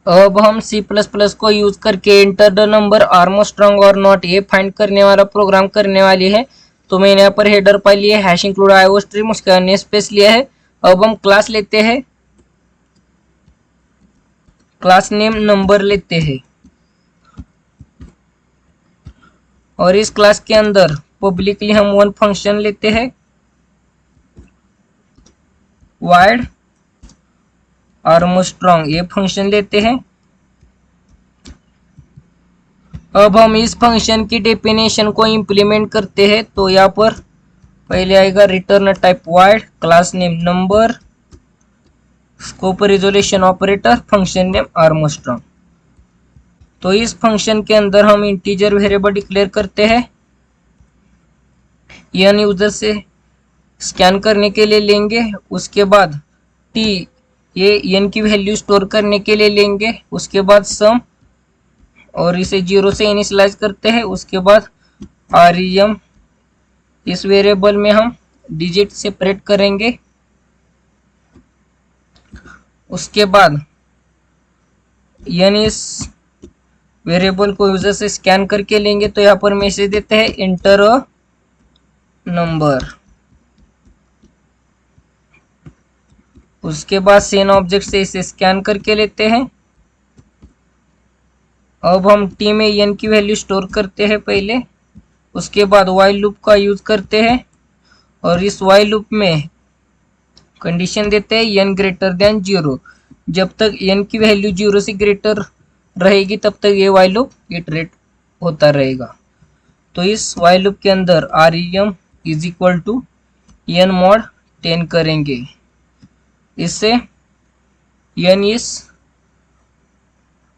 अब हम C++ को यूज करके इंटर द नंबर आर्मस्ट्रांग और नॉट ये फाइंड करने वाला प्रोग्राम करने वाली है। तो मैंने यहाँ पर हेडर फाइल लिया है हैश इंक्लूड आईओ स्ट्रीम, उसका ने स्पेस लिया है। अब हम क्लास लेते हैं, क्लास नेम नंबर लेते हैं और इस क्लास के अंदर पब्लिकली हम वन फंक्शन लेते हैं वाइड आर्मस्ट्रांग, ये फंक्शन लेते हैं। अब हम इस फंक्शन की डेफिनेशन को इंप्लीमेंट करते हैं। तो यहाँ पर पहले आएगा return type wide, class name number, scope resolution operator, function name Armstrong. तो इस फंक्शन के अंदर हम इंटीजर वेरिएबल डिक्लेयर करते हैं, n यूजर से स्कैन करने के लिए लेंगे, उसके बाद t ये n की वैल्यू स्टोर करने के लिए लेंगे, उसके बाद सम और इसे 0 से इनिशियलाइज करते हैं। उसके बाद rem इस वेरिएबल में हम डिजिट सेपरेट करेंगे। उसके बाद n इस वेरिएबल को यूजर से स्कैन करके लेंगे, तो यहाँ पर मैसेज देते हैं इंटर अ नंबर। उसके बाद सेन ऑब्जेक्ट से इसे स्कैन करके लेते हैं। अब हम टी में n की वैल्यू स्टोर करते हैं पहले, उसके बाद वाइल लूप का यूज करते हैं और इस वाइल लूप में कंडीशन देते हैं n ग्रेटर देन 0। जब तक n की वैल्यू 0 से ग्रेटर रहेगी तब तक ये वाइल लूप इटरेट होता रहेगा। तो इस वाइल लूप के अंदर rem is equal to n mod 10 करेंगे, इससे n इस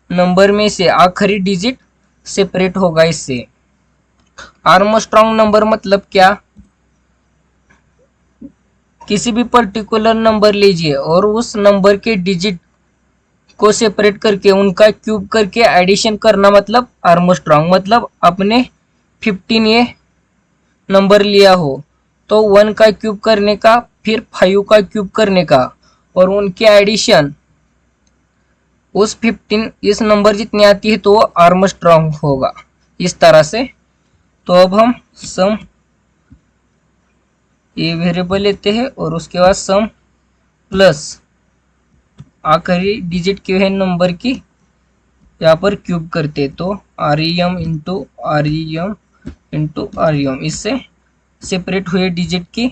नंबर में से आखिरी डिजिट सेपरेट होगा। इससे आर्मस्ट्रांग नंबर मतलब क्या, किसी भी पर्टिकुलर नंबर लीजिए और उस नंबर के डिजिट को सेपरेट करके उनका क्यूब करके एडिशन करना, मतलब आर्मस्ट्रांग। मतलब आपने 15 ये नंबर लिया हो तो 1 का क्यूब करने का, फिर 5 का क्यूब करने का और उनके एडिशन उस 15 इस नंबर जितनी आती है तो वो आर्मस्ट्रांग होगा, इस तरह से। तो अब हम सम ये वेरिएबल लेते हैं और उसके बाद सम प्लस आखिरी डिजिट के है नंबर की यहाँ पर क्यूब करते, तो rem इंटू rem, इससे सेपरेट हुए डिजिट की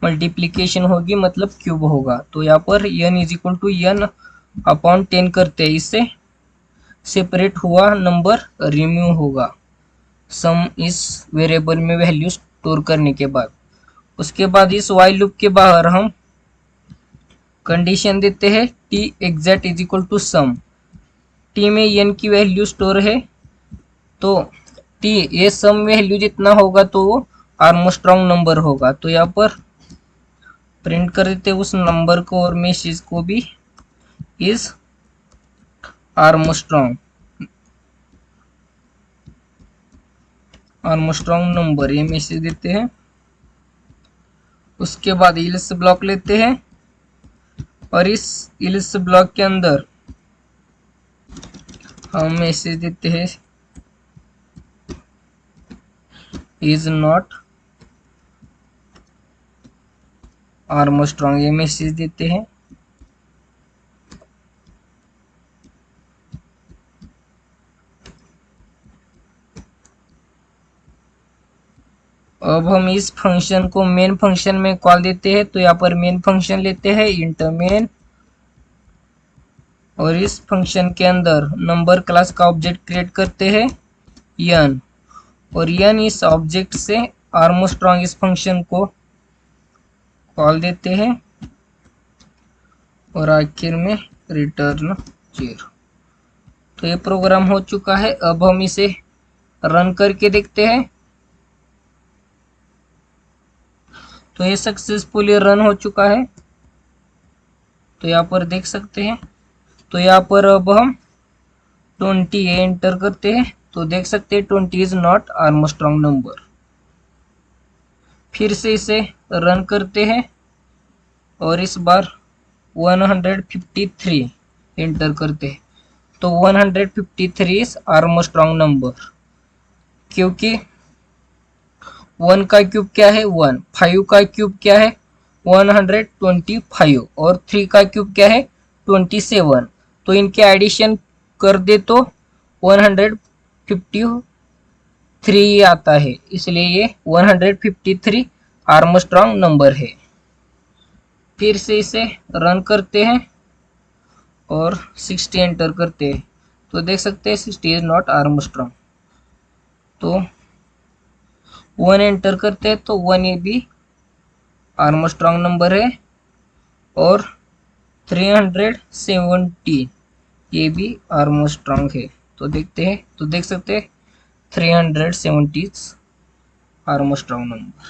मल्टीप्लीकेशन होगी, मतलब क्यूब होगा। तो यहाँ पर n is equal to n upon 10 करते हैं, इससे सेपरेट हुआ नंबर रिमूव होगा सम इस वेरिएबल में वैल्यू स्टोर करने के बाद। उसके बाद इस वाइल लूप के बाहर हम कंडीशन देते हैं t exact is equal to sum. t में n की वैल्यू स्टोर है, तो t ये सम वैल्यू जितना होगा तो वो आर्मस्ट्रांग नंबर होगा। तो यहाँ पर प्रिंट कर देते उस नंबर को और मैसेज को भी इज आर्मस्ट्रांग नंबर, ये मैसेज देते हैं। उसके बाद इल्स ब्लॉक लेते हैं और इस इल्स ब्लॉक के अंदर हम मैसेज देते हैं इज नॉट आर्मस्ट्रांग, ये मैसेज देते हैं। अब हम इस फंक्शन को मेन फंक्शन में कॉल देते हैं, तो यहाँ पर मेन फंक्शन लेते हैं इंट मेन और इस फंक्शन के अंदर नंबर क्लास का ऑब्जेक्ट क्रिएट करते हैं n, और n इस ऑब्जेक्ट से आर्मस्ट्रांग इस फंक्शन को कॉल देते हैं और आखिर में रिटर्न 0। तो ये प्रोग्राम हो चुका है। अब हम इसे रन करके देखते हैं। तो ये सक्सेसफुली रन हो चुका है, तो यहाँ पर देख सकते हैं। तो यहाँ पर अब हम 20 एंटर करते हैं, तो देख सकते हैं 20 इज नॉट आर्मस्ट्रांग नंबर। फिर से इसे रन करते हैं और इस बार 153 एंटर करते हैं तो 153 इज आर्मस्ट्रॉन्ग नंबर, क्योंकि 1 का क्यूब क्या है 1, 5 का क्यूब क्या है 125 और 3 का क्यूब क्या है 27। तो इनके एडिशन कर दे तो 153 आता है, इसलिए ये 153 आर्मस्ट्रॉन्ग नंबर है। फिर से इसे रन करते हैं और 60 एंटर करते हैं तो देख सकते हैं 60 इज नॉट आर्मस्ट्रॉन्ग। तो 1 एंटर करते हैं तो 1 ये भी आर्मस्ट्रॉन्ग नंबर है और 370 ये भी आर्मस्ट्रॉन्ग है। तो देखते हैं, तो देख सकते हैं 370 आर्मस्ट्रॉन्ग नंबर।